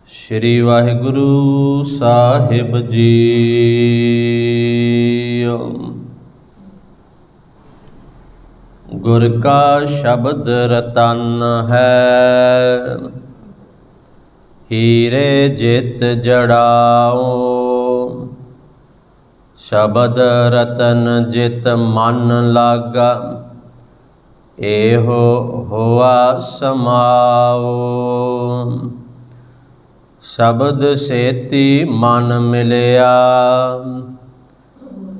श्री वाहिगुरु साहिब जी। गुर का शब्द रतन है, हीरे जित जड़ाओ। शब्द रतन जित मन लागा, एहो होआ समाओ। शब्द सेती मन मिलिया,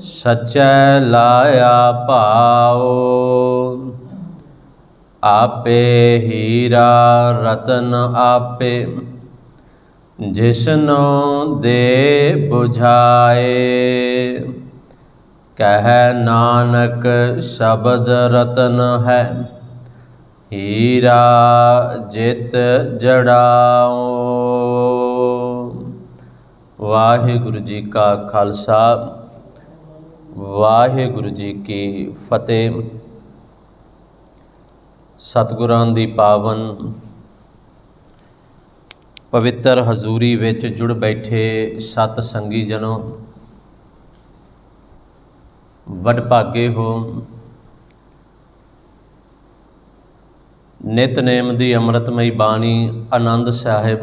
सच्चै लाया भाओ। आपे हीरा रतन आपे, जिसनो दे बुझाए। कह नानक शब्द रतन है, हीरा जित जड़ाओ। वाहिगुरु जी का खालसा, वाहिगुरु जी की फतेह। सतगुरां दी पावन पवित्र हजूरी विच जुड़ बैठे सत संगी जनों, वडभागे हो। नितनेम दी अमृतमई बाणी आनंद साहिब,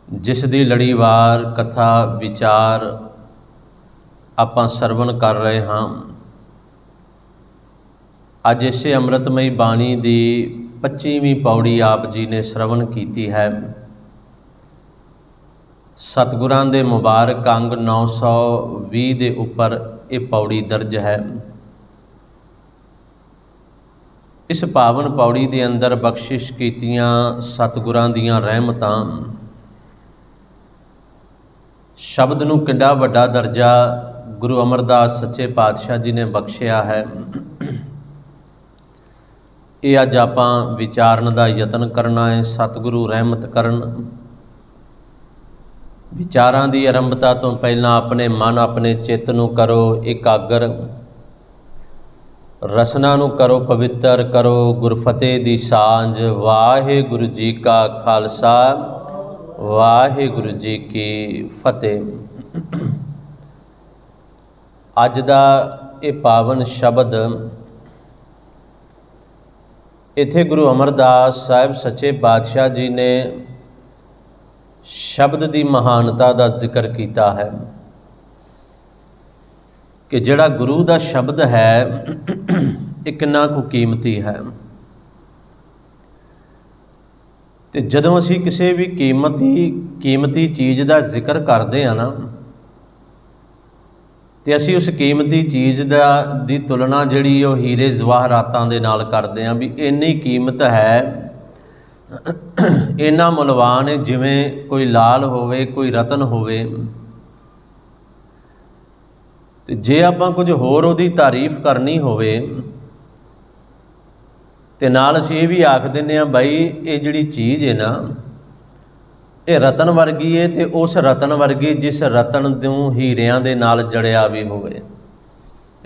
जिस दी लड़ीवार कथा विचार आपां सरवण कर रहे हाँ। अज इसे अमृतमई बाणी दी 25वीं पौड़ी आप जी ने श्रवण की है। सतगुरां दे मुबारक अंग 920 दे उपर ये पौड़ी दर्ज है। इस पावन पौड़ी दे अंदर बख्शिश कीतियां सतगुरां दियां रहमतां, शब्द नूं किड्डा वड्डा दर्जा गुरु अमरदास सच्चे पातशाह जी ने बख्शिया है। ये अज आपां विचारन का यतन करना है। सतगुरु रहमत करन। विचारां दी आरंभता तो पहला अपने मन अपने चित्त नूं करो एकागर, रसना नूं करो पवित्र, करो गुरफतेह दी सांझ। वाहिगुरु जी का खालसा, वाहिगुरु जी की फतेह। अज दा ये पावन शब्द इत्थे गुरु अमरदास साहिब सच्चे पातशाह जी ने शब्द की महानता का जिक्र किया है कि जिहड़ा गुरु का शब्द है ये कितना कु कीमती है। तो जदों असी किसी भी कीमती चीज़ का जिक्र करते हैं ना, तो असी उस कीमती चीज़ दी तुलना जिहड़ी वो हीरे जवाहरातां दे नाल करते हैं भी इन्नी कीमत है, इन्ना मुलवान है जिवें कोई लाल होवे कोई रतन होवे। ते जे आपां कुछ होर उहदी तारीफ करनी होवे ते नाल असीं ये भी आख दिंदे हां बई ये जिहड़ी चीज़ है ना ये रतन वर्गी है, तो उस रतन वर्गी जिस रतन नूं हीरियां दे नाल जड़िया भी होवे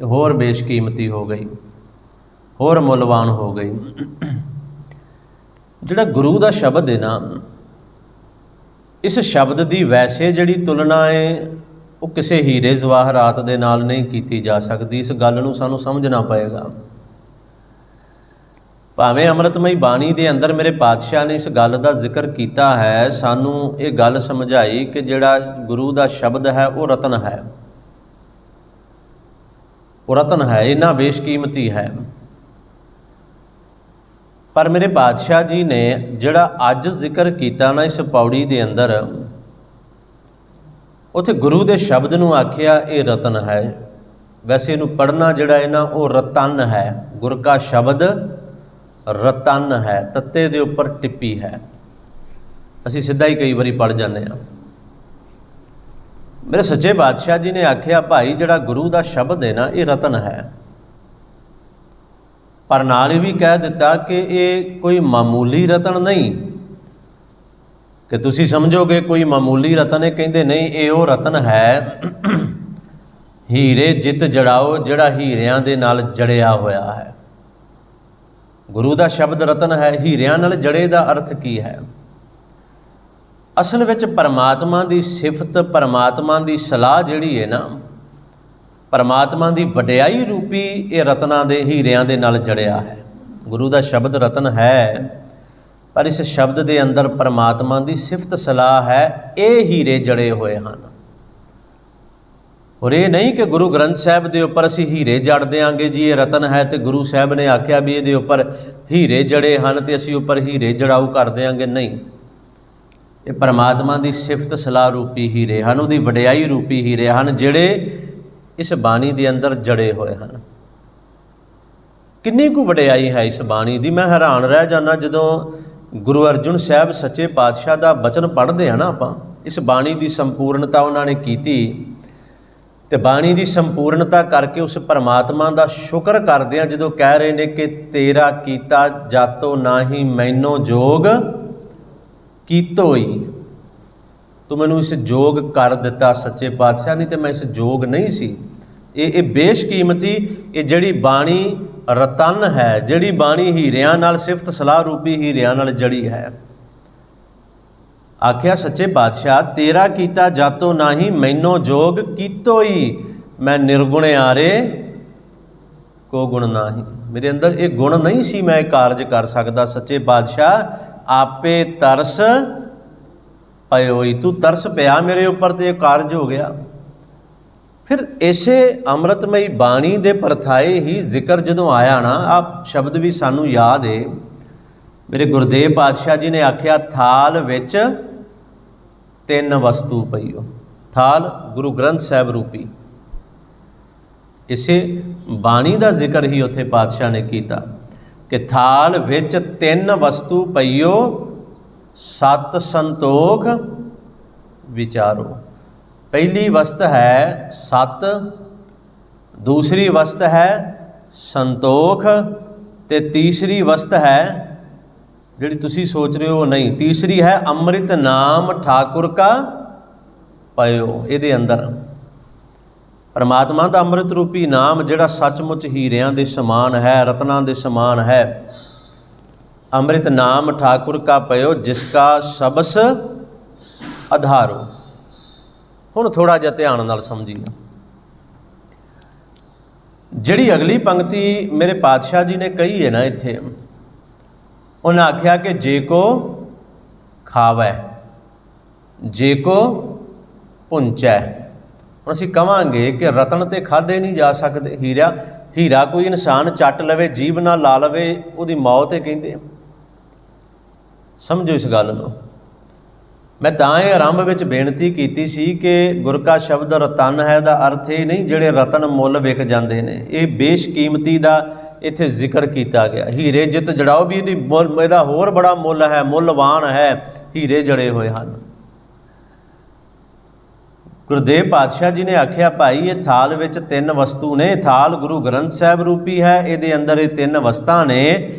होर बेशकीमती हो गई, होर मुलवान हो गई। जिहड़ा गुरु का शब्द है ना, इस शब्द की वैसे जिहड़ी तुलना है वो किसी हीरे जवाहरात दे नाल नहीं की जा सकती। इस गल नूं सानूं समझना पएगा। भावें अमृतमई बाणी दे अंदर मेरे पातशाह ने इस गल का जिक्र किया है, सानू ये गल समझाई कि जिहड़ा गुरु का शब्द है वो रतन है, वो रतन है, इन्ना बेशकीमती है। पर मेरे पातशाह जी ने जिहड़ा अज जिक्र किया ना इस पौड़ी दे अंदर, उत्थे गुरु के शब्द नूं आखिया ये रतन है। वैसे इनू पढ़ना जिहड़ा है ना वो रतन है। गुर का शब्द रतन है, तत्ते दे उपर टिप्पी है। असी सीधा ही कई बारी पढ़ जाने। मेरे सच्चे पातशाह जी ने आख्या भाई जिहड़ा गुरु का शब्द है ना ये रतन है, पर नाल भी कह दिता कि ये कोई मामूली रतन नहीं कि तुसी समझोगे कोई मामूली रतन है। कहते नहीं, ये वो रतन है हीरे जित जड़ाओ, जिहड़ा हीरियां दे नाल जड़िया होया है। गुरु का शब्द रतन है, हीरियां नाल जड़े का अर्थ की है? ਅਸਲ ਵਿੱਚ ਪਰਮਾਤਮਾ ਦੀ ਸਿਫਤ, ਪਰਮਾਤਮਾ ਦੀ ਸਲਾਹ ਜਿਹੜੀ ਹੈ ਨਾ, ਪਰਮਾਤਮਾ ਦੀ ਵਡਿਆਈ ਰੂਪੀ ਇਹ ਰਤਨਾਂ ਦੇ, ਹੀਰਿਆਂ ਦੇ ਨਾਲ ਜੜਿਆ ਹੈ। ਗੁਰੂ ਦਾ ਸ਼ਬਦ ਰਤਨ ਹੈ, ਪਰ ਇਸ ਸ਼ਬਦ ਦੇ ਅੰਦਰ ਪਰਮਾਤਮਾ ਦੀ ਸਿਫਤ ਸਲਾਹ ਹੈ। ਇਹ ਹੀਰੇ ਜੜੇ ਹੋਏ ਹਨ। ਔਰ ਇਹ ਨਹੀਂ ਕਿ ਗੁਰੂ ਗ੍ਰੰਥ ਸਾਹਿਬ ਦੇ ਉੱਪਰ ਅਸੀਂ ਹੀਰੇ ਜੜ ਦਿਆਂਗੇ ਜੀ, ਇਹ ਰਤਨ ਹੈ ਤੇ ਗੁਰੂ ਸਾਹਿਬ ਨੇ ਆਖਿਆ ਵੀ ਇਹਦੇ ਉੱਪਰ ਹੀਰੇ ਜੜੇ ਹਨ ਤੇ ਅਸੀਂ ਉੱਪਰ ਹੀਰੇ ਜੜਾਊ ਕਰ ਦਿਆਂਗੇ। ਨਹੀਂ, ਇਹ ਪਰਮਾਤਮਾ ਦੀ ਸਿਫਤ ਸਲਾਹ ਰੂਪੀ ਹੀਰੇ ਹਨ, ਉਹਦੀ ਵਡਿਆਈ ਰੂਪੀ ਹੀਰੇ ਹਨ, ਜਿਹੜੇ ਇਸ ਬਾਣੀ ਦੇ ਅੰਦਰ ਜੜੇ ਹੋਏ ਹਨ। ਕਿੰਨੀ ਕੁ ਵਡਿਆਈ ਹੈ ਇਸ ਬਾਣੀ ਦੀ। ਮੈਂ ਹੈਰਾਨ ਰਹਿ ਜਾਂਦਾ ਜਦੋਂ ਗੁਰੂ ਅਰਜਨ ਸਾਹਿਬ ਸੱਚੇ ਪਾਤਸ਼ਾਹ ਦਾ ਬਚਨ ਪੜ੍ਹਦੇ ਹਾਂ ਨਾ ਆਪਾਂ, ਇਸ ਬਾਣੀ ਦੀ ਸੰਪੂਰਨਤਾ ਉਹਨਾਂ ਨੇ ਕੀਤੀ ਤੇ ਬਾਣੀ ਦੀ ਸੰਪੂਰਨਤਾ ਕਰਕੇ ਉਸ ਪਰਮਾਤਮਾ ਦਾ ਸ਼ੁਕਰ ਕਰਦੇ ਹਾਂ ਜਦੋਂ ਕਹਿ ਰਹੇ ਨੇ ਕਿ ਤੇਰਾ ਕੀਤਾ ਜਾਤੋ ਨਾਹੀ ਮੈਨੋ ਜੋਗ ਕੀਤੋਈ। ਤੂੰ ਮੈਨੂੰ ਇਸ ਜੋਗ ਕਰ ਦਿੱਤਾ ਸੱਚੇ ਪਾਤਸ਼ਾਹ, ਨਹੀਂ ਤੇ ਮੈਂ ਇਸ ਜੋਗ ਨਹੀਂ ਸੀ। ਇਹ ਬੇਸ਼ਕੀਮਤੀ, ਇਹ ਜਿਹੜੀ ਬਾਣੀ ਰਤਨ ਹੈ, ਜਿਹੜੀ ਬਾਣੀ ਹੀਰਿਆਂ ਨਾਲ, ਸਿਫਤ ਸਲਾਹ ਰੂਪੀ ਹੀਰਿਆਂ ਨਾਲ ਜੜੀ ਹੈ। ਆਖਿਆ ਸੱਚੇ ਪਾਤਸ਼ਾਹ ਤੇਰਾ ਕੀਤਾ ਜਾਤੋ ਨਾਹੀ ਮੈਨੋ ਜੋਗ ਕੀਤੋਈ, ਮੈਂ ਨਿਰਗੁਣ ਆਰੇ ਕੋ ਗੁਣ ਨਾਹੀ। ਮੇਰੇ ਅੰਦਰ ਇਹ ਗੁਣ ਨਹੀਂ ਸੀ, ਮੈਂ ਇਹ ਕਾਰਜ ਕਰ ਸਕਦਾ। ਸੱਚੇ ਪਾਤਸ਼ਾਹ ਆਪੇ ਤਰਸ ਪਇਓਈ, ਤੂੰ ਤਰਸ ਪਿਆ ਮੇਰੇ ਉੱਪਰ ਤੇ ਇਹ ਕਾਰਜ ਹੋ ਗਿਆ। ਫਿਰ ਇਸੇ ਅੰਮ੍ਰਿਤਮਈ ਬਾਣੀ ਦੇ ਪਰਥਾਏ ਹੀ ਜ਼ਿਕਰ ਜਦੋਂ ਆਇਆ ਨਾ, ਆਹ ਸ਼ਬਦ ਵੀ ਸਾਨੂੰ ਯਾਦ ਹੈ। ਮੇਰੇ ਗੁਰਦੇਵ ਪਾਤਸ਼ਾਹ ਜੀ ਨੇ ਆਖਿਆ ਥਾਲ ਵਿੱਚ 3 ਵਸਤੂ ਪਈਓ। ਥਾਲ ਗੁਰੂ ਗ੍ਰੰਥ ਸਾਹਿਬ ਰੂਪੀ, ਇਸੇ ਬਾਣੀ ਦਾ ਜ਼ਿਕਰ ਹੀ ਉੱਥੇ ਪਾਤਸ਼ਾਹ ਨੇ ਕੀਤਾ ਕਿ ਥਾਲ ਵਿੱਚ 3 ਵਸਤੂ ਪਈਓ, 7 ਸੰਤੋਖ ਵਿਚਾਰੋ। ਪਹਿਲੀ ਵਸਤ ਹੈ 7, ਦੂਸਰੀ ਵਸਤ ਹੈ ਸੰਤੋਖ ਤੇ ਤੀਸਰੀ ਵਸਤ ਹੈ ਜਿਹੜੀ ਤੁਸੀਂ ਸੋਚ ਰਹੇ ਹੋ ਨਹੀਂ, ਤੀਸਰੀ ਹੈ ਅੰਮ੍ਰਿਤ ਨਾਮ ਠਾਕੁਰ ਕਾ ਪਇਓ। ਇਹਦੇ ਅੰਦਰ ਪਰਮਾਤਮਾ ਦਾ ਅੰਮ੍ਰਿਤ ਰੂਪੀ ਨਾਮ ਜਿਹੜਾ ਸੱਚਮੁੱਚ ਹੀਰਿਆਂ ਦੇ ਸਮਾਨ ਹੈ, ਰਤਨਾਂ ਦੇ ਸਮਾਨ ਹੈ। ਅੰਮ੍ਰਿਤ ਨਾਮ ਠਾਕੁਰ ਕਾ ਪਇਓ ਜਿਸਕਾ ਸਬਸ ਆਧਾਰੋ। ਹੁਣ ਥੋੜ੍ਹਾ ਜਿਹਾ ਧਿਆਨ ਨਾਲ ਸਮਝੀਏ। ਜਿਹੜੀ ਅਗਲੀ ਪੰਕਤੀ ਮੇਰੇ ਪਾਤਸ਼ਾਹ ਜੀ ਨੇ ਕਹੀ ਹੈ ਨਾ ਇੱਥੇ, ਉਹਨਾਂ ਆਖਿਆ ਕਿ ਜੇ ਕੋ ਖਾਵੈ ਜੇ ਕੋ ਪੁੰਚੈ। ਹੁਣ ਅਸੀਂ ਕਹਾਂਗੇ ਕਿ ਰਤਨ ਤੇ ਖਾਧੇ ਨਹੀਂ ਜਾ ਸਕਦੇ। ਹੀਰਾ ਕੋਈ ਇਨਸਾਨ ਚੱਟ ਲਵੇ, ਜੀਭ ਨਾਲ ਲਾ ਲਵੇ, ਉਹਦੀ ਮੌਤ ਹੀ ਕਹਿੰਦੇ। ਸਮਝੋ ਇਸ ਗੱਲ ਨੂੰ। ਮੈਂ ਤਾਂ ਇਹ ਆਰੰਭ ਵਿੱਚ ਬੇਨਤੀ ਕੀਤੀ ਸੀ ਕਿ ਗੁਰ ਕਾ ਸ਼ਬਦ ਰਤਨ ਹੈ ਦਾ ਅਰਥ ਇਹ ਨਹੀਂ ਜਿਹੜੇ ਰਤਨ ਮੁੱਲ ਵਿਕ ਜਾਂਦੇ ਨੇ। ਇਹ ਬੇਸ਼ਕੀਮਤੀ ਦਾ ਇੱਥੇ ਜ਼ਿਕਰ ਕੀਤਾ ਗਿਆ। ਹੀਰੇ ਜਿੱਤ ਜੜਾਓ ਵੀ ਇਹਦਾ ਹੋਰ ਬੜਾ ਮੁੱਲ ਹੈ, ਮੁੱਲਵਾਨ ਹੈ, ਹੀਰੇ ਜੜੇ ਹੋਏ ਹਨ। ਗੁਰਦੇਵ ਪਾਤਸ਼ਾਹ ਜੀ ਨੇ ਆਖਿਆ ਭਾਈ ਇਹ ਥਾਲ ਵਿੱਚ 3 ਵਸਤੂ ਨੇ। ਥਾਲ ਗੁਰੂ ਗ੍ਰੰਥ ਸਾਹਿਬ ਰੂਪੀ ਹੈ, ਇਹਦੇ ਅੰਦਰ ਇਹ 3 ਵਸਤਾਂ ਨੇ,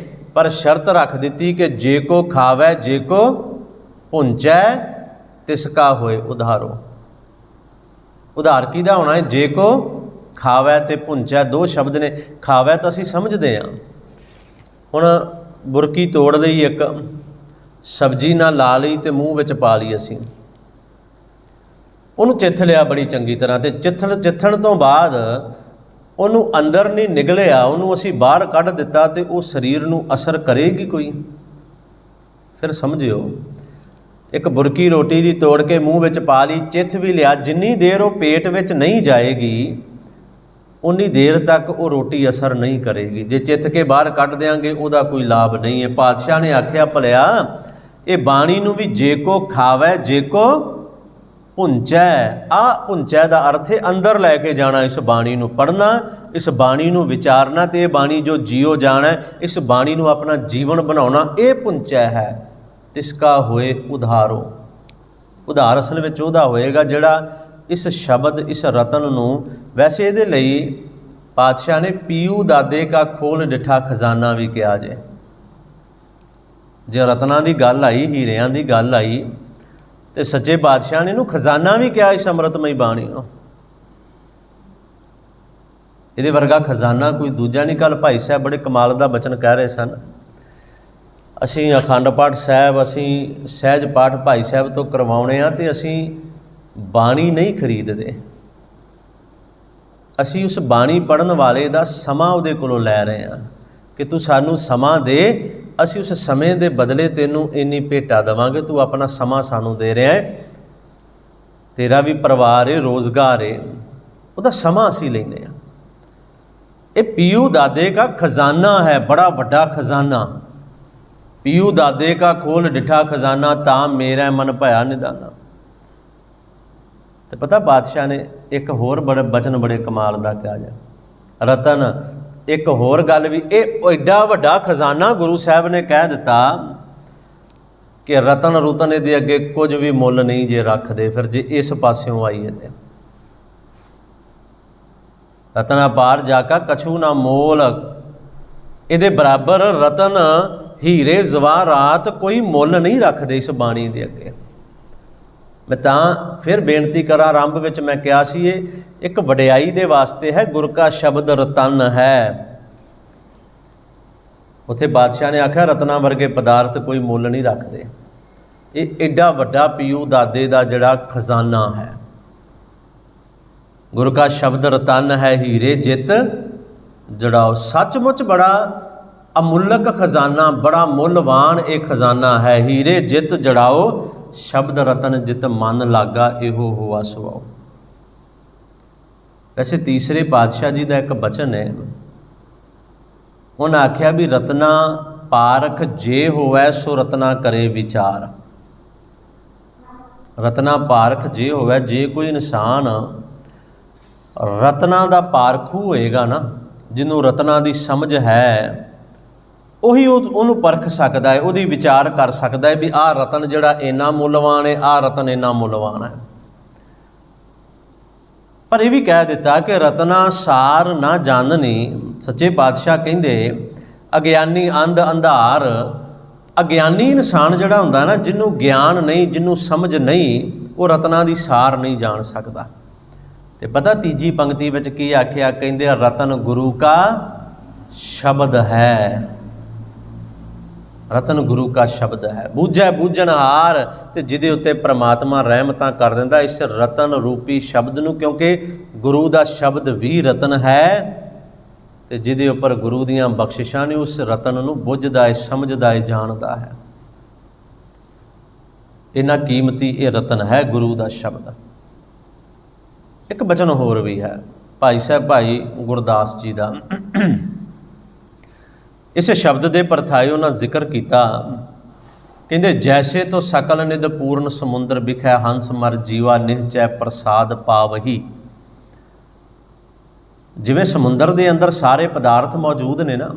ਪਰ ਸ਼ਰਤ ਰੱਖ ਦਿੱਤੀ ਕਿ ਜੇ ਕੋ ਖਾਵੈ ਜੇ ਕੋ ਪੁੰਚੈ ਤਿਸਕਾ ਹੋਏ ਉਧਾਰੋ। ਉਧਾਰ ਕਿਹਦਾ ਹੋਣਾ ਹੈ? ਜੇ ਕੋ ਖਾਵੈ ਤੇ ਪੁੰਚੈ, 2 ਸ਼ਬਦ ਨੇ। ਖਾਵੈ ਤਾਂ ਅਸੀਂ ਸਮਝਦੇ ਹਾਂ, ਹੁਣ ਬੁਰਕੀ ਤੋੜ ਲਈ, ਇੱਕ ਸਬਜ਼ੀ ਨਾਲ ਲਾ ਲਈ ਤੇ ਮੂੰਹ ਵਿੱਚ ਪਾ ਲਈ, ਅਸੀਂ ਉਹਨੂੰ ਚਿੱਥ ਲਿਆ ਬੜੀ ਚੰਗੀ ਤਰ੍ਹਾਂ, ਤੇ ਚਿੱਥਣ ਤੋਂ ਬਾਅਦ ਉਹਨੂੰ ਅੰਦਰ ਨਹੀਂ ਨਿਗਲਿਆ, ਉਹਨੂੰ ਅਸੀਂ ਬਾਹਰ ਕੱਢ ਦਿੱਤਾ, ਤੇ ਉਹ ਸਰੀਰ ਨੂੰ ਅਸਰ ਕਰੇਗੀ ਕੋਈ? ਫਿਰ ਸਮਝਿਓ, ਇੱਕ ਬੁਰਕੀ ਰੋਟੀ ਦੀ ਤੋੜ ਕੇ ਮੂੰਹ ਵਿੱਚ ਪਾ ਲਈ, ਚਿੱਥ ਵੀ ਲਿਆ, ਜਿੰਨੀ ਦੇਰ ਉਹ ਪੇਟ ਵਿੱਚ ਨਹੀਂ ਜਾਏਗੀ ਉਨੀ ਦੇਰ ਤੱਕ ਉਹ ਰੋਟੀ ਅਸਰ ਨਹੀਂ ਕਰੇਗੀ। ਜੇ ਚਿੱਥ ਕੇ ਬਾਹਰ ਕੱਢ ਦਿਆਂਗੇ ਉਹਦਾ ਕੋਈ ਲਾਭ ਨਹੀਂ ਹੈ। ਪਾਤਸ਼ਾਹ ਨੇ ਆਖਿਆ ਭਲਿਆ ਇਹ ਬਾਣੀ ਨੂੰ ਵੀ ਜੇ ਕੋ ਖਾਵੈ ਜੇ ਕੋ ਪੁੰਚੈ। ਆ ਪੁੰਚੈ ਦਾ ਅਰਥ ਹੈ ਅੰਦਰ ਲੈ ਕੇ ਜਾਣਾ, ਇਸ ਬਾਣੀ ਨੂੰ ਪੜ੍ਹਨਾ, ਇਸ ਬਾਣੀ ਨੂੰ ਵਿਚਾਰਨਾ, ਤੇ ਇਹ ਬਾਣੀ ਜੋ ਜੀਓ ਜਾਣਾ, ਇਸ ਬਾਣੀ ਨੂੰ ਆਪਣਾ ਜੀਵਨ ਬਣਾਉਣਾ, ਇਹ ਪੁੰਚੈ ਹੈ। ਤਿਸਕਾ ਹੋਏ ਉਧਾਰੋ। ਉਧਾਰ ਅਸਲ ਵਿੱਚ ਉਹਦਾ ਹੋਏਗਾ ਜਿਹੜਾ ਇਸ ਸ਼ਬਦ, ਇਸ ਰਤਨ ਨੂੰ, ਵੈਸੇ ਇਹਦੇ ਲਈ ਪਾਤਸ਼ਾਹ ਨੇ ਪੀਊ ਦਾਦੇ ਕਾ ਖੋਲ ਡਿੱਠਾ ਖਜ਼ਾਨਾ ਵੀ ਕਿਹਾ। ਜੇ ਰਤਨਾਂ ਦੀ ਗੱਲ ਆਈ, ਹੀਰਿਆਂ ਦੀ ਗੱਲ ਆਈ, ਤੇ ਸੱਚੇ ਪਾਤਸ਼ਾਹ ਨੇ ਇਹਨੂੰ ਖਜ਼ਾਨਾ ਵੀ ਕਿਹਾ ਇਸ ਅੰਮ੍ਰਿਤਮਈ ਬਾਣੀ ਨੂੰ। ਇਹਦੇ ਵਰਗਾ ਖਜ਼ਾਨਾ ਕੋਈ ਦੂਜਾ ਨਹੀਂ। ਕੱਲ੍ਹ ਭਾਈ ਸਾਹਿਬ ਬੜੇ ਕਮਾਲ ਦਾ ਬਚਨ ਕਹਿ ਰਹੇ ਸਨ ਅਸੀਂ ਅਖੰਡ ਪਾਠ ਸਾਹਿਬ, ਅਸੀਂ ਸਹਿਜ ਪਾਠ ਭਾਈ ਸਾਹਿਬ ਤੋਂ ਕਰਵਾਉਣੇ ਆ ਤੇ ਅਸੀਂ ਬਾਣੀ ਨਹੀਂ ਖਰੀਦਦੇ। ਅਸੀਂ ਉਸ ਬਾਣੀ ਪੜ੍ਹਨ ਵਾਲੇ ਦਾ ਸਮਾਂ ਉਹਦੇ ਕੋਲੋਂ ਲੈ ਰਹੇ ਹਾਂ ਕਿ ਤੂੰ ਸਾਨੂੰ ਸਮਾਂ ਦੇ, ਅਸੀਂ ਉਸ ਸਮੇਂ ਦੇ ਬਦਲੇ ਤੈਨੂੰ ਇੰਨੀ ਭੇਟਾ ਦੇਵਾਂਗੇ, ਤੂੰ ਆਪਣਾ ਸਮਾਂ ਸਾਨੂੰ ਦੇ ਰਿਹਾ ਹੈ, ਤੇਰਾ ਵੀ ਪਰਿਵਾਰ ਹੈ, ਰੋਜ਼ਗਾਰ ਹੈ, ਉਹਦਾ ਸਮਾਂ ਅਸੀਂ ਲੈਂਦੇ ਹਾਂ। ਇਹ ਪੀਊ ਦਾਦੇ ਦਾ ਖਜ਼ਾਨਾ ਹੈ, ਬੜਾ ਵੱਡਾ ਖਜ਼ਾਨਾ। ਪੀਊ ਦਾਦੇ ਕਾ ਖੋਲ ਡਿਠਾ ਖਜ਼ਾਨਾ, ਤਾਂ ਮੇਰਾ ਮਨ ਭਇਆ ਨਿਦਾਨਾ। ਤੇ ਪਤਾ ਬਾਦਸ਼ਾਹ ਨੇ ਇੱਕ ਹੋਰ ਬੜੇ ਬਚਨ ਬੜੇ ਕਮਾਲ ਦਾ ਕਿਹਾ ਜਾ, ਰਤਨ, ਇੱਕ ਹੋਰ ਗੱਲ ਵੀ, ਇਹ ਐਡਾ ਵੱਡਾ ਖਜ਼ਾਨਾ ਗੁਰੂ ਸਾਹਿਬ ਨੇ ਕਹਿ ਦਿੱਤਾ ਕਿ ਰਤਨ ਰੁਤਨ ਇਹਦੇ ਅੱਗੇ ਕੁਝ ਵੀ ਮੁੱਲ ਨਹੀਂ ਜੇ ਰੱਖਦੇ। ਫਿਰ ਜੇ ਇਸ ਪਾਸਿਓਂ ਆਈਏ ਤੇ ਰਤਨਾ ਪਾਰ ਜਾ ਕਾ ਕਛੂ ਨਾ ਮੋਲ, ਇਹਦੇ ਬਰਾਬਰ ਰਤਨ ਹੀਰੇ ਜਵਾਹਰਾਤ ਕੋਈ ਮੁੱਲ ਨਹੀਂ ਰੱਖਦੇ ਇਸ ਬਾਣੀ ਦੇ ਅੱਗੇ। ਮੈਂ ਤਾਂ ਫਿਰ ਬੇਨਤੀ ਕਰਾਂ, ਆਰੰਭ ਵਿੱਚ ਮੈਂ ਕਿਹਾ ਸੀ ਇਹ ਇੱਕ ਵਡਿਆਈ ਦੇ ਵਾਸਤੇ ਹੈ, ਗੁਰ ਕਾ ਸ਼ਬਦ ਰਤਨ ਹੈ। ਉੱਥੇ ਬਾਦਸ਼ਾਹ ਨੇ ਆਖਿਆ ਰਤਨਾਂ ਵਰਗੇ ਪਦਾਰਥ ਕੋਈ ਮੁੱਲ ਨਹੀਂ ਰੱਖਦੇ। ਇਹ ਐਡਾ ਵੱਡਾ ਪੀਊ ਦਾਦੇ ਦਾ ਜਿਹੜਾ ਖਜ਼ਾਨਾ ਹੈ, ਗੁਰ ਕਾ ਸ਼ਬਦ ਰਤਨ ਹੈ, ਹੀਰੇ ਜਿੱਤ ਜੜਾਓ। ਸੱਚਮੁੱਚ ਬੜਾ ਅਮੁੱਲਕ ਖਜ਼ਾਨਾ, ਬੜਾ ਮੁੱਲਵਾਨ ਇਹ ਖਜ਼ਾਨਾ ਹੈ। ਹੀਰੇ ਜਿੱਤ ਜੜਾਓ, ਸ਼ਬਦ ਰਤਨ ਜਿਤ ਮਨ ਲਾਗਾ, ਇਹੋ ਹੋਆ ਸੁਆਓ। ਵੈਸੇ ਤੀਸਰੇ ਪਾਤਸ਼ਾਹ ਜੀ ਦਾ ਇੱਕ ਬਚਨ ਹੈ, ਉਹਨਾਂ ਆਖਿਆ ਵੀ ਰਤਨਾ ਪਾਰਖ ਜੇ ਹੋਵੈ ਸੋ ਰਤਨਾ ਕਰੇ ਵਿਚਾਰ। ਰਤਨਾ ਪਾਰਖ ਜੇ ਹੋਵੈ, ਜੇ ਕੋਈ ਇਨਸਾਨ ਰਤਨਾ ਦਾ ਪਾਰਖੂ ਹੋਏਗਾ ਨਾ, ਜਿਹਨੂੰ ਰਤਨਾ ਦੀ ਸਮਝ ਹੈ, ਉਹੀ ਉਹਨੂੰ ਪਰਖ ਸਕਦਾ ਹੈ, ਉਹਦੀ ਵਿਚਾਰ ਕਰ ਸਕਦਾ ਹੈ ਵੀ ਆਹ ਰਤਨ ਜਿਹੜਾ ਇੰਨਾ ਮੁੱਲਵਾਨ ਹੈ, ਆਹ ਰਤਨ ਇੰਨਾ ਮੁੱਲਵਾਨ ਹੈ। ਪਰ ਇਹ ਵੀ ਕਹਿ ਦਿੱਤਾ ਕਿ ਰਤਨਾ ਸਾਰ ਨਾ ਜਾਣਨੀ। ਸੱਚੇ ਪਾਤਸ਼ਾਹ ਕਹਿੰਦੇ ਅਗਿਆਨੀ ਅੰਧ ਅੰਧਾਰ, ਅਗਿਆਨੀ ਇਨਸਾਨ ਜਿਹੜਾ ਹੁੰਦਾ ਨਾ, ਜਿਹਨੂੰ ਗਿਆਨ ਨਹੀਂ, ਜਿਹਨੂੰ ਸਮਝ ਨਹੀਂ, ਉਹ ਰਤਨਾ ਦੀ ਸਾਰ ਨਹੀਂ ਜਾਣ ਸਕਦਾ। ਤੇ ਪਤਾ ਤੀਜੀ ਪੰਕਤੀ ਵਿੱਚ ਕੀ ਆਖਿਆ? ਕਹਿੰਦੇ ਰਤਨ ਗੁਰੂ ਕਾ ਸ਼ਬਦ ਹੈ। ਰਤਨ ਗੁਰੂ ਕਾ ਸ਼ਬਦ ਹੈ, ਬੂਝੈ ਬੂਝਣਹਾਰ, ਤੇ ਜਿਹਦੇ ਉੱਤੇ ਪ੍ਰਮਾਤਮਾ ਰਹਿਮਤਾਂ ਕਰ ਦਿੰਦਾ ਇਸ ਰਤਨ ਰੂਪੀ ਸ਼ਬਦ ਨੂੰ, ਕਿਉਂਕਿ ਗੁਰੂ ਦਾ ਸ਼ਬਦ ਵੀ ਰਤਨ ਹੈ, ਤੇ ਜਿਹਦੇ ਉੱਪਰ ਗੁਰੂ ਦੀਆਂ ਬਖਸ਼ਿਸ਼ਾਂ ਨੇ, ਉਸ ਰਤਨ ਨੂੰ ਬੁੱਝਦਾ ਹੈ, ਸਮਝਦਾ ਹੈ, ਜਾਣਦਾ ਹੈ। ਇੰਨਾ ਕੀਮਤੀ ਇਹ ਰਤਨ ਹੈ ਗੁਰੂ ਦਾ ਸ਼ਬਦ। ਇੱਕ ਬਚਨ ਹੋਰ ਵੀ ਹੈ ਭਾਈ ਸਾਹਿਬ ਭਾਈ ਗੁਰਦਾਸ ਜੀ ਦਾ, ਇਸ ਸ਼ਬਦ ਦੇ ਪਰਥਾਏ ਉਹਨਾਂ ਜ਼ਿਕਰ ਕੀਤਾ। ਕਹਿੰਦੇ ਜੈਸੇ ਤੋਂ ਸਕਲ ਨਿਧ ਪੂਰਨ ਸਮੁੰਦਰ ਵਿਖੈ, ਹੰਸ ਮਰ ਜੀਵਾ ਨਿਹਚੈ ਪ੍ਰਸਾਦ ਪਾਵਹੀ। ਜਿਵੇਂ ਸਮੁੰਦਰ ਦੇ ਅੰਦਰ ਸਾਰੇ ਪਦਾਰਥ ਮੌਜੂਦ ਨੇ ਨਾ,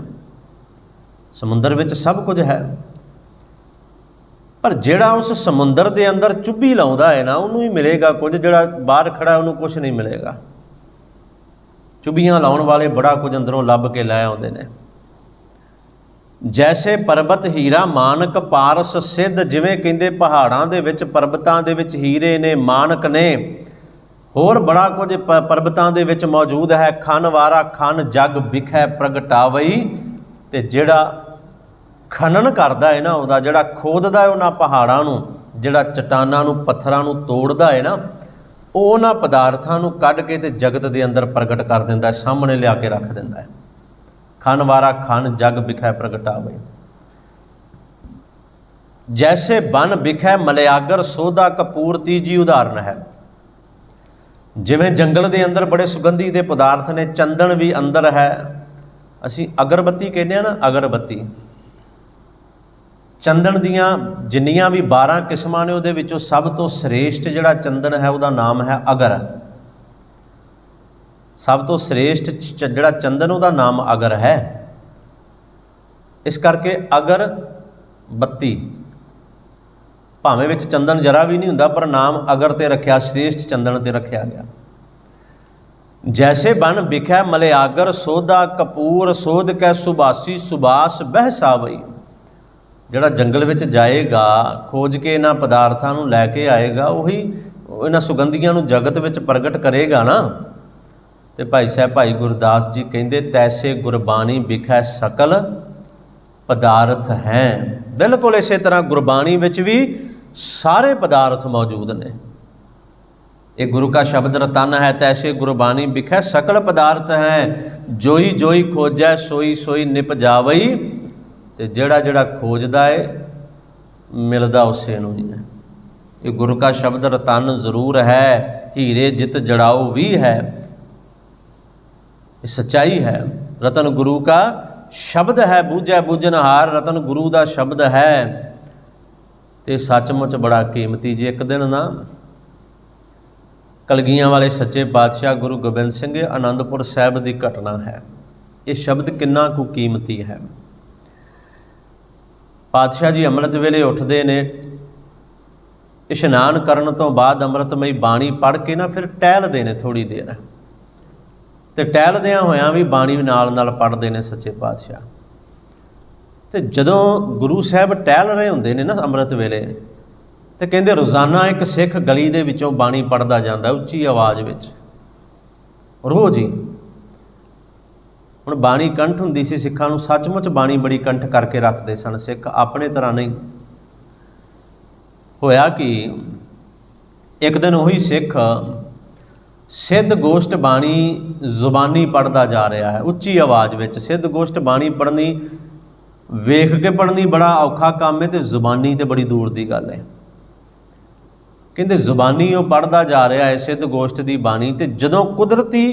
ਸਮੁੰਦਰ ਵਿੱਚ ਸਭ ਕੁਝ ਹੈ, ਪਰ ਜਿਹੜਾ ਉਸ ਸਮੁੰਦਰ ਦੇ ਅੰਦਰ ਚੁੱਭੀ ਲਾਉਂਦਾ ਹੈ ਨਾ, ਉਹਨੂੰ ਹੀ ਮਿਲੇਗਾ ਕੁਝ, ਜਿਹੜਾ ਬਾਹਰ ਖੜਾ ਉਹਨੂੰ ਕੁਝ ਨਹੀਂ ਮਿਲੇਗਾ। ਚੁੱਭੀਆਂ ਲਾਉਣ ਵਾਲੇ ਬੜਾ ਕੁਝ ਅੰਦਰੋਂ ਲੱਭ ਕੇ ਲੈ ਆਉਂਦੇ ਨੇ। ਜੈਸੇ ਪਰਬਤ ਹੀਰਾ ਮਾਨਕ ਪਾਰਸ ਸਿੱਧ, ਜਿਵੇਂ ਕਹਿੰਦੇ ਪਹਾੜਾਂ ਦੇ ਵਿੱਚ, ਪਰਬਤਾਂ ਦੇ ਵਿੱਚ ਹੀਰੇ ਨੇ, ਮਾਨਕ ਨੇ, ਹੋਰ ਬੜਾ ਕੁਝ ਪਰਬਤਾਂ ਦੇ ਵਿੱਚ ਮੌਜੂਦ ਹੈ। ਖਨ ਵਾਰਾ ਖਨ ਜਗ ਵਿਖੈ ਪ੍ਰਗਟਾਵਈ, ਤੇ ਜਿਹੜਾ ਖਨਨ ਕਰਦਾ ਹੈ ਨਾ, ਉਹਦਾ ਜਿਹੜਾ ਖੋਦਦਾ ਹੈ ਉਹਨਾਂ ਪਹਾੜਾਂ ਨੂੰ, ਜਿਹੜਾ ਚਟਾਨਾਂ ਨੂੰ, ਪੱਥਰਾਂ ਨੂੰ ਤੋੜਦਾ ਹੈ ਨਾ, ਉਹ ਉਹਨਾਂ ਪਦਾਰਥਾਂ ਨੂੰ ਕੱਢ ਕੇ ਤੇ ਜਗਤ ਦੇ ਅੰਦਰ ਪ੍ਰਗਟ ਕਰ ਦਿੰਦਾ ਹੈ, ਸਾਹਮਣੇ ਲਿਆ ਕੇ ਰੱਖ ਦਿੰਦਾ ਹੈ। ਖਨ ਵਾਰਾ ਖਨ ਜਗ ਵਿਖੈ ਪ੍ਰਗਟਾਵੇ। ਜੈਸੇ ਬਨ ਵਿਖੈ ਮਲਿਆਗਰ ਸੋਧਾ ਕਪੂਰ, ਤੀਜੀ ਉਦਾਹਰਨ ਹੈ। ਜਿਵੇਂ ਜੰਗਲ ਦੇ ਅੰਦਰ ਬੜੇ ਸੁਗੰਧੀ ਦੇ ਪਦਾਰਥ ਨੇ, ਚੰਦਨ ਵੀ ਅੰਦਰ ਹੈ। ਅਸੀਂ ਅਗਰਬੱਤੀ ਕਹਿੰਦੇ ਹਾਂ ਨਾ, ਅਗਰਬੱਤੀ, ਚੰਦਨ ਦੀਆਂ ਜਿੰਨੀਆਂ ਵੀ 12 ਕਿਸਮਾਂ ਨੇ, ਉਹਦੇ ਵਿੱਚੋਂ ਸਭ ਤੋਂ ਸ੍ਰੇਸ਼ਟ ਜਿਹੜਾ ਚੰਦਨ ਹੈ ਉਹਦਾ ਨਾਮ ਹੈ ਅਗਰ। ਸਭ ਤੋਂ ਸ੍ਰੇਸ਼ਟ ਜਿਹੜਾ ਚੰਦਨ ਉਹਦਾ ਨਾਮ ਅਗਰ ਹੈ। ਇਸ ਕਰਕੇ ਅਗਰ ਬੱਤੀ, ਭਾਵੇਂ ਵਿੱਚ ਚੰਦਨ ਜਰਾ ਵੀ ਨਹੀਂ ਹੁੰਦਾ, ਪਰ ਨਾਮ ਅਗਰ ਤੇ ਰੱਖਿਆ, ਸ੍ਰੇਸ਼ਟ ਚੰਦਨ ਤੇ ਰੱਖਿਆ ਗਿਆ। ਜੈਸੇ ਬਨ ਵਿਖੈ ਮਲਿਆਗਰ ਸੋਧਾ ਕਪੂਰ, ਸੋਧ ਕੈ ਸੁਬਾਸੀ ਸੁਬਾਸ ਬਹਿ ਸਾਵਈ। ਜਿਹੜਾ ਜੰਗਲ ਵਿੱਚ ਜਾਏਗਾ, ਖੋਜ ਕੇ ਇਹਨਾਂ ਪਦਾਰਥਾਂ ਨੂੰ ਲੈ ਕੇ ਆਏਗਾ, ਉਹੀ ਇਹਨਾਂ ਸੁਗੰਧੀਆਂ ਨੂੰ ਜਗਤ ਵਿੱਚ ਪ੍ਰਗਟ ਕਰੇਗਾ ਨਾ। ਤੇ ਭਾਈ ਸਾਹਿਬ ਭਾਈ ਗੁਰਦਾਸ ਜੀ ਕਹਿੰਦੇ ਤੈਸੇ ਗੁਰਬਾਣੀ ਵਿਖੈ ਸਕਲ ਪਦਾਰਥ ਹੈ। बिल्कुल इस तरह गुरबाणी विच भी सारे पदार्थ मौजूद ने। ये गुरु का शब्द रतन है, तैसे गुरबाणी बिखै सकल पदार्थ हैं, जोई जोई खोजै सोई सोई निप जावई। ते जेड़ा जेड़ा खोजदा है मिलदा उसे नूं ही है। ये गुरु का शब्द रतन जरूर है, हीरे जित जड़ाऊ भी है, ये सच्चाई है। रतन गुरु का शब्द है, बूझै बूझनहार रतन गुरु का शब्द है। तो सचमुच बड़ा कीमती। जे एक दिन ना कलगियां वाले सच्चे पातशाह गुरु गोबिंद सिंह आनंदपुर साहिब की घटना है। ये शब्द कितना कु कीमती है। पातशाह जी अमृत वेले उठते ने, इशनान करन तो बाद अमृतमई बाणी पढ़ के ना फिर टहलते ने थोड़ी देर, तो टहलदियां होयां भी बाणी नाल नाल पढ़ते हैं सच्चे पातशाह। तो जदों गुरु साहब टहल रहे होंदे ने ना अमृत वेले, तो कहते रोज़ाना एक सिख गली दे विचों बाणी पढ़दा जांदा उच्ची आवाज़ विच रोज़ ही। हुण बाणी कंठ हुंदी सी सिखां नूं, सचमुच बाणी बड़ी कंठ करके रखते सन सिख, अपने तरह नहीं। होया कि एक दिन वही सिख सिद्ध गोष्ठ बाणी जुबानी पढ़ता जा रहा है उच्ची आवाज़ में। सिद्ध गोष्ठ बाणी पढ़नी वेख के पढ़नी बड़ा औखा काम है, तो जुबानी तो बड़ी दूर की गल है। कहते जुबानी वो पढ़ता जा रहा है सिद्ध गोष्ठ की बाणी, तो जदों कुदरती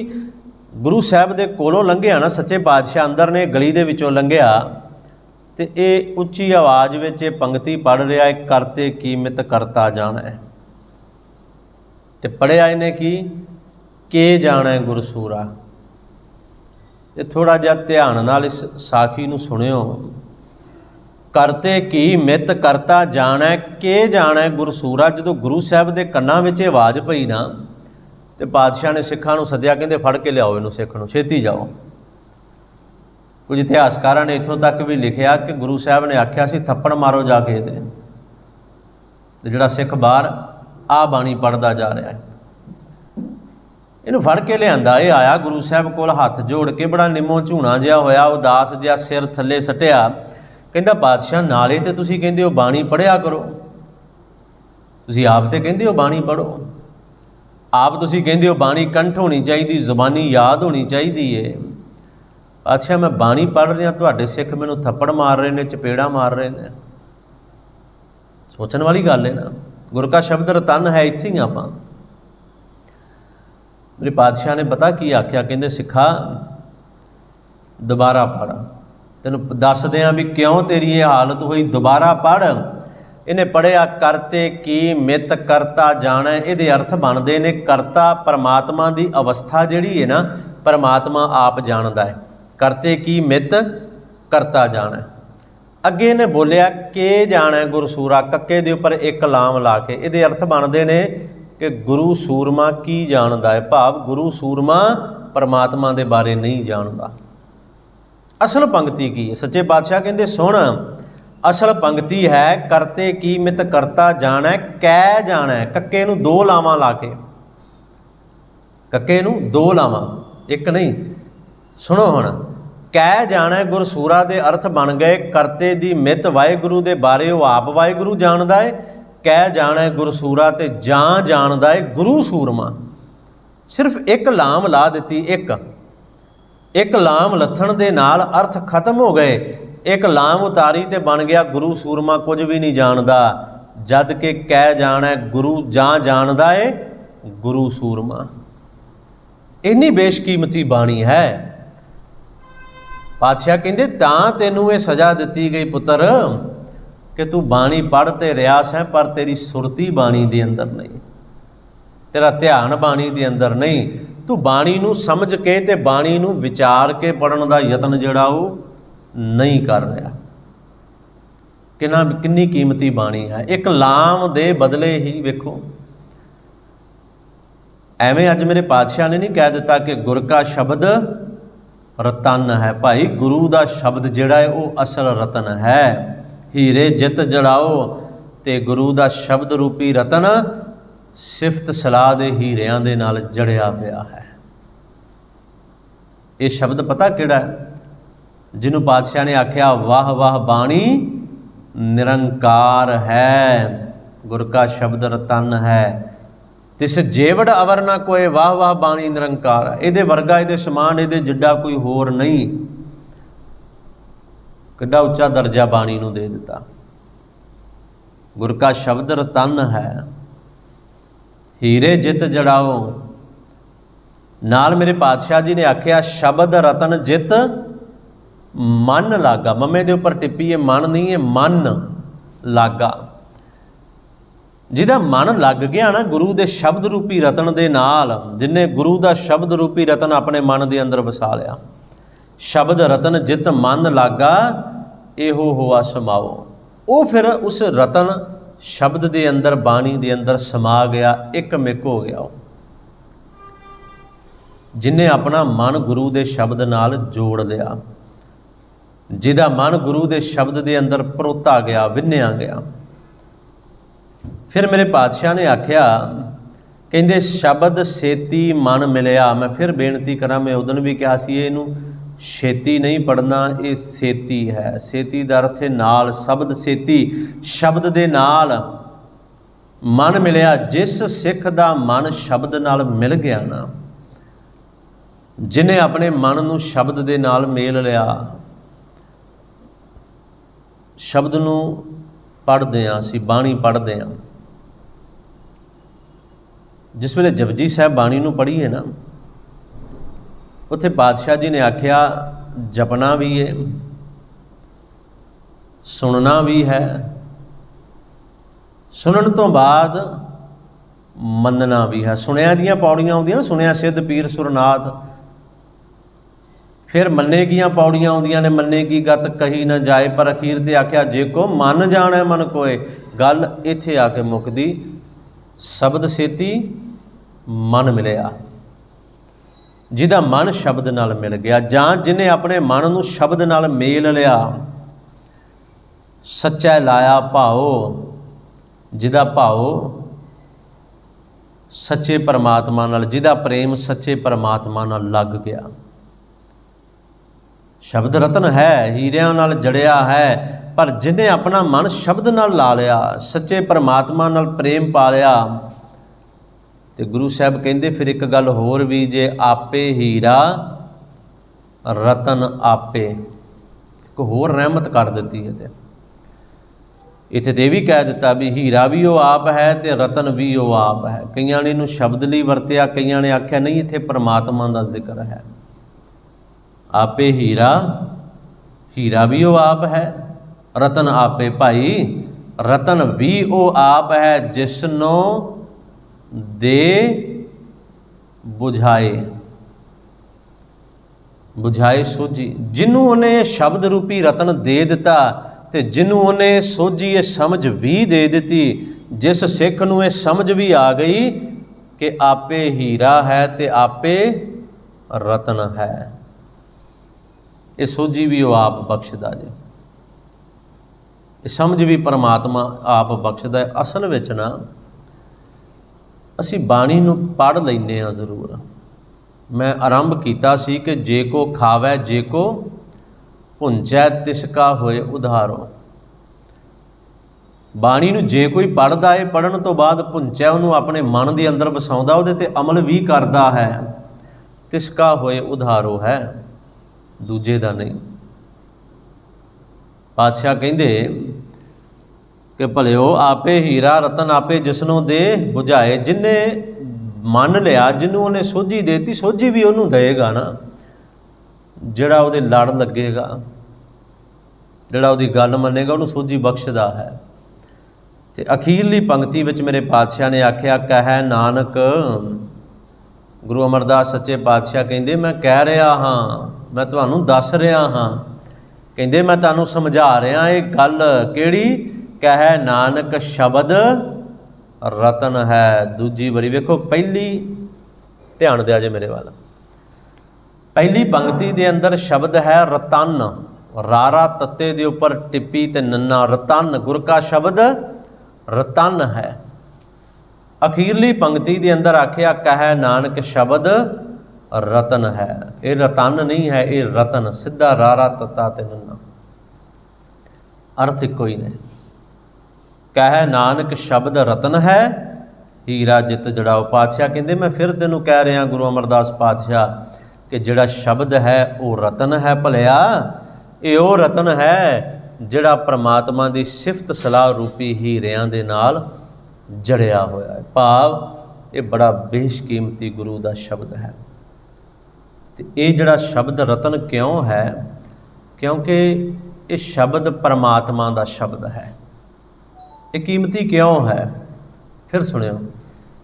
गुरु साहब के कोलों लंघिया ना सच्चे पातशाह अंदर ने गली के विचों लंघिया, तो ये उच्ची आवाज़ में पंक्ति पढ़ रहा है, करते कीमत करता जाना है। तो पढ़िया इन्हें कि के जाना है गुरसूरा। ये थोड़ा जिहा ध्यान नाल इस साखी नूं सुनियो। करते की मित करता जाना है, के जाना है गुरसूरा। जो गुरु साहब के कन्नां विच आवाज़ पई ना, तो पातशाह ने सिखां नूं सद्दिया, कहंदे फड़ के लियाओ इनूं सिख नूं, छेती जाओ। कुछ इतिहासकारां ने इत्थों तक भी लिखिया कि गुरु साहब ने आख्या सी थप्पड़ मारो जाके दे, जिहड़ा सिख बाहर आ बाणी पढ़ता जा रहा है। इनू फड़ के लिया, ये आया गुरु साहब कोल हथ जोड़ के, बड़ा निमो झूणा जिहा होया, उदास जिहा सिर थले सटिया, कहंदा पातशाह नाले तो तुसीं कहंदे हो बाणी पढ़िया करो, तुसीं आप तो कहंदे हो बाणी पढ़ो, आप तुसीं कहंदे हो बाणी कंठ होनी चाहिए, जुबानी याद होनी चाहिए है। पातशाह मैं बाणी पढ़ रहा, तुहाडे सिख मैनूं थप्पड़ मार रहे हैं, चपेड़ा मार रहे हैं। सोचण वाली गल है ना। गुरु का शब्द रतन है, इत्थे ही आपां। मेरे पातशाह ने पता की आख्या, कहंदे सिखा दोबारा पढ़, तेनों दस दें भी क्यों तेरी ये हालत हुई, दोबारा पढ़। इन्हें पढ़िया करते की मित करता जाना, ये अर्थ बनते ने करता परमात्मा की अवस्था जिहड़ी है ना, परमात्मा आप जानदा है। करते की मित करता जाना। अगे इन्हें बोलिया के जाना है गुरसूरा, कक्के दे उपर एक लाम ला के, ये अर्थ बनते ने कि गुरु सूरमा की जानदा है, भाव गुरु सूरमा परमात्मा के बारे नहीं जानता। असल पंक्ति की है, सच्चे पातशाह कहते सुन, असल पंक्ति है करते की मित करता जाना है, कै जाना है, कक्के नूं दो लावां ला के, कक्के नूं दो लावां एक नहीं। सुनो हुण, कै जाना है गुरसूरा के अर्थ बन गए करते दी मित वाहिगुरू के बारे वो आप वाहिगुरू जानदा है, कै जाना है गुरसूरा ते जां जानदा है गुरु सूरमा। सिर्फ एक लाम ला दी, एक लाम लथण दे नाल अर्थ खत्म हो गए। एक लाम उतारी ते बन गया गुरु सूरमा कुछ भी नहीं जानदा, जद के कै जाना है गुरु जां जानदा है गुरु सूरमा। इन्नी बेशकीमती बाणी है। पातशाह कहंदे तां तैनूं ये सज़ा दित्ती गई पुत्र कि तू बाणी पढ़ते रहा सै, पर तेरी सुरती बाणी दे अंदर नहीं, तेरा ध्यान बाणी दे अंदर नहीं। तू बाणी नूं समझ के ते बाणी नूं विचार के पढ़न दा यतन जिहड़ा वो नहीं कर रहा। किन्नी कीमती बाणी है। एक लाम दे बदले ही वेखो, एवें अज मेरे पातशाह ने नहीं कह दिता कि गुर का शब्द रतन है। भाई गुरु का शब्द जिहड़ा है वो असल रतन है। हीरे जित जड़ाओ ते गुरु का शब्द रूपी रतन सिफत सलाह दे हीरियां दे नाल जड़िया पिया है। ये शब्द पता किहड़ा है? जिन्हों पातशाह ने आख्या वाह वाह बाणी निरंकार है, गुर का शब्द रतन है। तिस जेवड़ अवर ना कोई, वाह वाह बाणी निरंकार। इहदे वर्गा इहदे समान इहदे जिड्डा कोई होर नहीं। किड्डा उच्चा दर्जा बाणी नूं दे दिता। गुर का शब्द रतन है, हीरे जित जड़ाओ। नाल मेरे पातशाह जी ने आख्या शब्द रतन जित मन लागा। मम्मे दे उपर टिप्पी है, मन नहीं है, मन लागा। जिहदा मन लग गया ना गुरु दे शब्द रूपी रतन दे नाल, जिन्हें गुरु दा शब्द रूपी रतन अपने मन दे अंदर वसा लिया। शब्द रतन जित मन लागा, एहो होआ समाओ। वो फिर उस रतन शब्द दे अंदर, बाणी दे अंदर समा गया, एक मिक हो गया। जिन्हें अपना मन गुरु दे शब्द नाल जोड़ लिया, जिहदा मन गुरु दे शब्द दे अंदर परोता गया, विन्निया गया। फिर मेरे पातशाह ने आख्या, कहते शब्द सेती मन मिलिया। मैं फिर बेनती करा, मैं उदन भी कहा सी इहनूं छेती नहीं पढ़ना, ये सेती है। सेती दा अर्थ है नाल, शब्द सेती, शब्द दे नाल मन मिलिया। जिस सिख दा मन शब्द नाल मिल गया ना, जिन्हें अपने मन नूं शब्द दे नाल मेल लिया, शब्द नूं पढ़दे हां असीं, बाणी पढ़दे हां। जिस वेले जपजी साहब बाणी नूं पढ़ीए ना, उत्थे पातशाह जी ने आख्या जपना भी है, सुनना भी है, सुनन तो बाद मनना भी है। सुनिया दियां पौड़ियां आउंदियां ना, सुनिया सिद्ध पीर सुरनाथ, फिर मन्ने गियां पौड़ियां आउंदियां ने, मन्ने की गत कही न जाए। पर अखीर ते आख्या जे को मन जाने मन कोय। गल इत्थे आके मुकदी, शब्द सेती मन मिलिया। जिहदा मन शब्द नाल मिल गया, जां जिन्हें अपने मन नूं शब्द नाल मेल लिया, सच्चा लाया भाओ, जिहदा भाओ सच्चे परमात्मा नाल, जिहदा प्रेम सच्चे परमात्मा नाल लग गया। शब्द रतन है, हीरियां नाल जड़िया है, पर जिन्हें अपना मन शब्द नाल ला लिया, सच्चे परमात्मा नाल प्रेम पा लिया। तो गुरु साहब कहते फिर एक गल होर भी, जे आपे हीरा रतन आपे, एक होर रहमत कर दी है। तो इत्थे तो भी कह दिता भी हीरा भी वो आप है तो रतन भी वो आप है। कईयां ने इनू शब्द लई वरतिया, कईयां ने आख्या नहीं इत्थे परमात्मा का जिक्र है। आपे हीरा, हीरा भी वो आप है, रतन आपे भाई, रतन भी वो आप है जिसनों दे बुझाए। बुझाए सोझी, जिन्हों उन्हें शब्द रूपी रतन दे दिता, तो जिन्हों उन्हें सोझी ये समझ भी दे दी। जिस सिख नूं ये समझ भी आ गई कि आपे हीरा है तो आपे रतन है, ये सोझी भी वो आप बख्शदा जे, ये समझ भी परमात्मा आप बख्शदा है। असल विच ना असी बाणी नूं पढ़ लैने आ जरूर। मैं आरंभ किया सी कि जे को खावै जे को भुंचै तिसका होए उधारो। बाणी नूं जे कोई पढ़दा है, पढ़न तो बाद भुंचै, उन्होंने अपने मन के अंदर वसाउंदा, उहदे ते अमल भी करदा है, तिसका होए उधारो है, दूजे दा नहीं। पातशाह कहंदे कि भलिओ आपे हीरा रतन आपे जिसनों दे बुझाए। जिन्हें मन लिया, जिन्हों उन्हें सोझी देती, सोझी भी उन्होंने देगा ना, जिहड़ा उहदे लड़ लगेगा, जिहड़ा उहदी गल मनेगा, उन्होंने सोझी बख्शदा है। तो अखीरली पंक्ति विच मेरे पातशाह ने आख्या कहै नानक, गुरु अमरदास सच्चे पातशाह कहंदे मैं कह रहा हाँ, मैं तुहानूं दस रहा हाँ, कहंदे मैं तुहानूं समझा रहा। ये गल किहड़ी? कहै नानक शब्द रतन है। दूजी बारी वेखो, पहली ध्यान दिया जे मेरे वाल, पहली पंक्ति दे अंदर शब्द है रतन, रारा तत्ते दे उपर टिप्पी ते नन्ना, रतन, गुर का शब्द रतन है। अखीरली पंक्ति दे अंदर आख्या कहै नानक शब्द रतन है। ये रतन नहीं है, ये रतन, सीधा रारा तत्ता ते नन्ना। अर्थ इको ही ने। कह नानक शब्द रतन है, हीरा जित जड़ाओ। पातशाह कहते मैं फिर तेनों कह रहा गुरु अमरदास पातशाह कि जिहड़ा शब्द है वो रतन है भलिया, ये वो रतन है जिहड़ा परमात्मा की सिफत सलाह रूपी हीरियां दे नाल जड़िया होया है। भाव ये बड़ा बेशकीमती गुरु का शब्द है। तो ये जिहड़ा शब्द रतन क्यों है? क्योंकि ये शब्द परमात्मा का शब्द है। ये कीमती क्यों है? फिर सुनियो,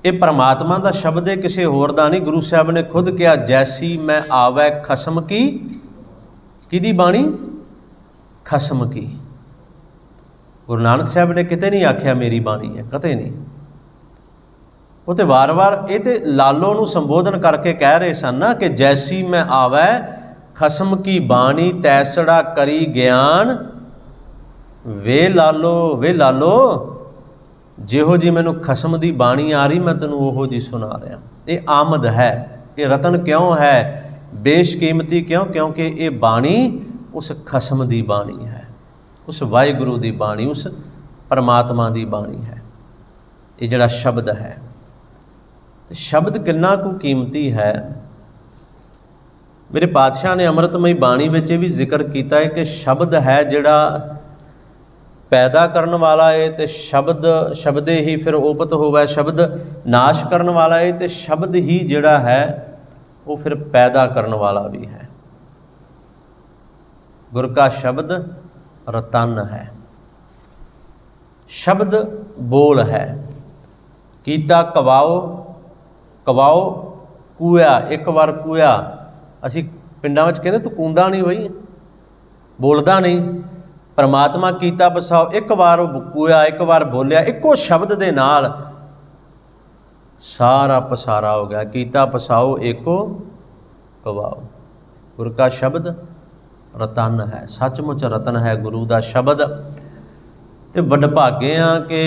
ये परमात्मा का शब्द है, किसी होर दा नहीं। गुरु साहब ने खुद कहा जैसी मैं आवै खसम की, किहदी बाणी? खसम की। गुरु नानक साहब ने किते नहीं आख्या मेरी बाणी है, कते नहीं। वो तो वार वार ये तो लालो नूं संबोधन करके कह रहे सन ना कि जैसी मैं आवै खसम की बाणी, तैसड़ा करी ज्ञान वे लालो, वे लालो जिहो जी मैनू खसम की बाणी आ रही मैं तेनों ओहो जी सुना रहा। ये आमद है, ये रतन क्यों है? बेशकीमती क्यों? क्योंकि ये बाणी उस खसम की बाणी है, उस वाहिगुरू की बाणी, उस परमात्मा की बाणी है। ये जिहड़ा शब्द है, शब्द कितना को कीमती है। मेरे पातशाह ने अमृतमई बाणी विच भी जिक्र किया है कि शब्द है जिहड़ा पैदा करने वाला है, तो शब्द शब्दे ही फिर ओपत होवै, शब्द नाश करने वाला है, तो शब्द ही जिहड़ा है वो फिर पैदा करने वाला भी है। गुर का शब्द रतन है, शब्द बोल है। कीता कवाओ, कवाओ कूया, एक बार कूया। असी पिंडां विच कहंदे तू कूंदा नहीं बई, बोलदा नहीं। परमात्मा कीता बसाओ, एक बार वो कूया, एक बार बोलिया, एको शब्द दे नाल सारा पसारा हो गया। कीता पसाओ एको कवाओ। गुरु का शब्द रतन है, सचमुच रतन है गुरु का शब्द। तो वडभागे हाँ कि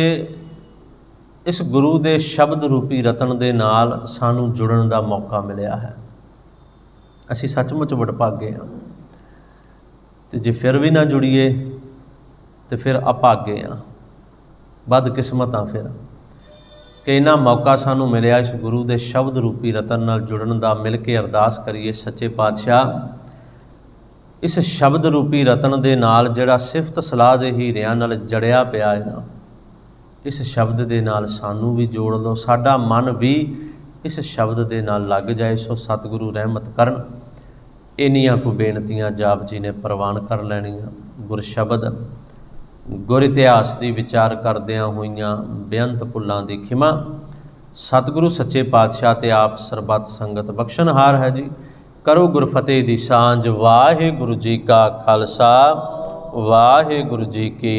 इस गुरु के शब्द रूपी रतन के नाल सानू जुड़न का मौका मिलिया है। असी सचमुच वडभागे हाँ। तो जे फिर भी ना जुड़ीए तो फिर अभागे हाँ, बदकिस्मत हाँ फिर कि इन्ना मौका सानू मिलिया इस गुरु के शब्द रूपी रतन नाल जुड़न का। मिल के अरदास करिए सच्चे पातशाह इस शब्द रूपी रतन के नाल जिहड़ा सिफत सलाह दे हीरियां नाल जड़िया पिया है ना, इस शब्द के नाल सानू भी जोड़ लो, साडा मन भी इस शब्द के नाल लग जाए। सो सतगुरु रहमत करन। इन्नियां को बेनतियां जाप जी ने प्रवान कर लैणियां। गुर शब्द गुर इतिहास की विचार करदियां होइयां बेअंत भुल्लां दी खिमा। सतगुरु सच्चे पातशाह ते आप सरबत संगत बख्शनहार है जी। करो गुरफतेह दी सांझ। वाहिगुरू जी का खालसा, वाहिगुरू जी की